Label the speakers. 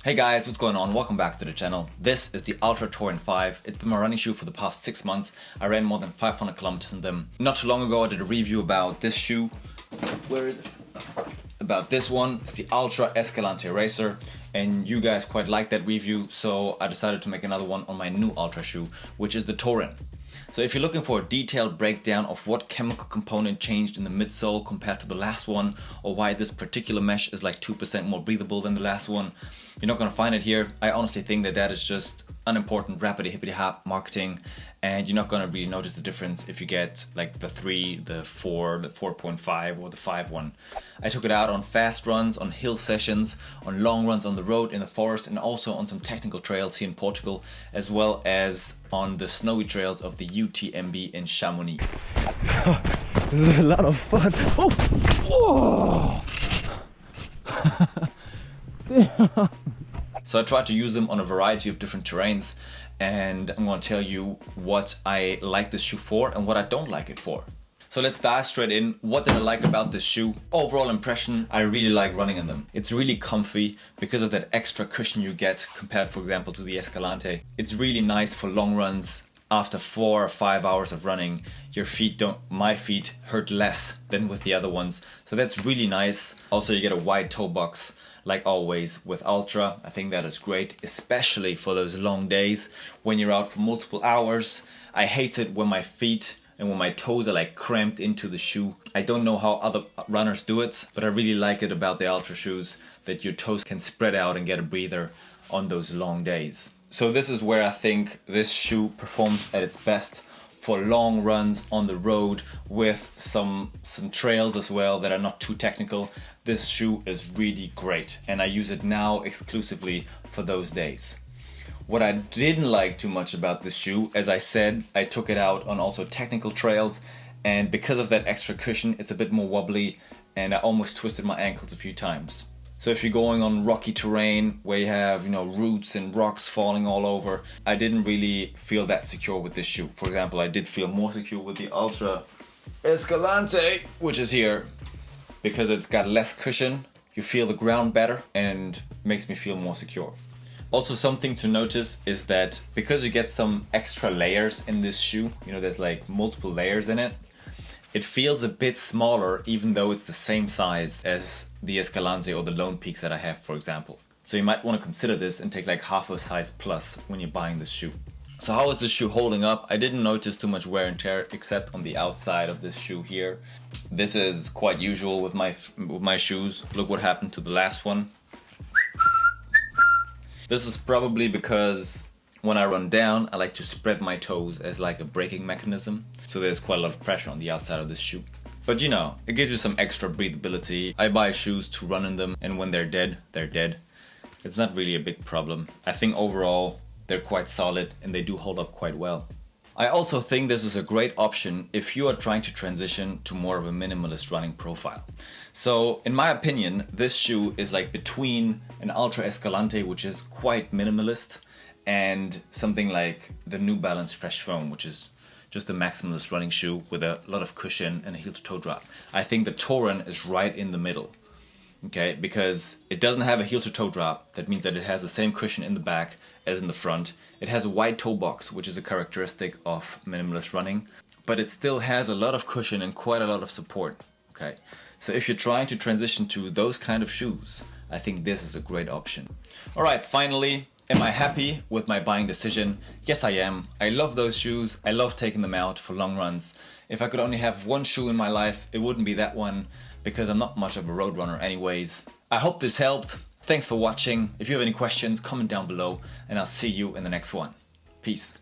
Speaker 1: Hey guys, what's going on? Welcome back to the channel. This is the Altra Torin 5. It's been my running shoe for the past 6 months. I ran more than 500 kilometers in them. Not too long ago I did a review about this shoe. Where is it? About this one. It's the Altra Escalante Racer. And you guys quite liked that review, so I decided to make another one on my new Altra shoe, which is the Torin. So if you're looking for a detailed breakdown of what chemical component changed in the midsole compared to the last one, or why this particular mesh is like 2% more breathable than the last one, you're not going to find it here. I honestly think that that is just unimportant rappity hippity hop marketing, and you're not going to really notice the difference if you get like the 3, the 4, the 4.5 or the 5 one. I took it out on fast runs, on hill sessions, on long runs on the road, in the forest, and also on some technical trails here in Portugal, as well as on the snowy trails of the UTMB in Chamonix.
Speaker 2: This is a lot of fun. Oh! Whoa!
Speaker 1: So I tried to use them on a variety of different terrains, and I'm going to tell you what I like this shoe for and what I don't like it for. So let's dive straight in. What did I like about this shoe? Overall impression, I really like running in them. It's really comfy because of that extra cushion you get compared, for example, to the Escalante. It's really nice for long runs. After 4 or 5 hours of running, my feet hurt less than with the other ones. So that's really nice. Also, you get a wide toe box, like always with Altra. I think that is great, especially for those long days when you're out for multiple hours. I hate it when my feet and when my toes are like cramped into the shoe. I don't know how other runners do it, but I really like it about the Altra shoes that your toes can spread out and get a breather on those long days. So this is where I think this shoe performs at its best for long runs on the road with some trails as well that are not too technical. This shoe is really great, and I use it now exclusively for those days. What I didn't like too much about this shoe, as I said, I took it out on also technical trails, and because of that extra cushion, it's a bit more wobbly, and I almost twisted my ankles a few times. So if you're going on rocky terrain where you have, roots and rocks falling all over, I didn't really feel that secure with this shoe. For example, I did feel more secure with the Altra Escalante, which is here, because it's got less cushion. You feel the ground better and makes me feel more secure. Also, something to notice is that because you get some extra layers in this shoe, there's like multiple layers in it, it feels a bit smaller even though it's the same size as the Escalante or the Lone Peaks that I have, for example. So you might want to consider this and take like half a size plus when you're buying this shoe. So how is this shoe holding up? I didn't notice too much wear and tear except on the outside of this shoe here. This is quite usual with my shoes. Look what happened to the last one. This is probably because when I run down, I like to spread my toes as like a braking mechanism. So there's quite a lot of pressure on the outside of this shoe. But it gives you some extra breathability. I buy shoes to run in them, and when they're dead, they're dead. It's not really a big problem. I think overall, they're quite solid and they do hold up quite well. I also think this is a great option if you are trying to transition to more of a minimalist running profile. So in my opinion, this shoe is like between an Altra Escalante, which is quite minimalist, and something like the New Balance Fresh Foam, which is just a maximalist running shoe with a lot of cushion and a heel to toe drop. I think the Torin is right in the middle, okay, because it doesn't have a heel to toe drop. That means that it has the same cushion in the back as in the front. It has a wide toe box, which is a characteristic of minimalist running, but it still has a lot of cushion and quite a lot of support, okay. So if you're trying to transition to those kind of shoes, I think this is a great option. All right, finally, am I happy with my buying decision? Yes, I am. I love those shoes. I love taking them out for long runs. If I could only have one shoe in my life, it wouldn't be that one, because I'm not much of a road runner anyways. I hope this helped. Thanks for watching. If you have any questions, comment down below, and I'll see you in the next one. Peace.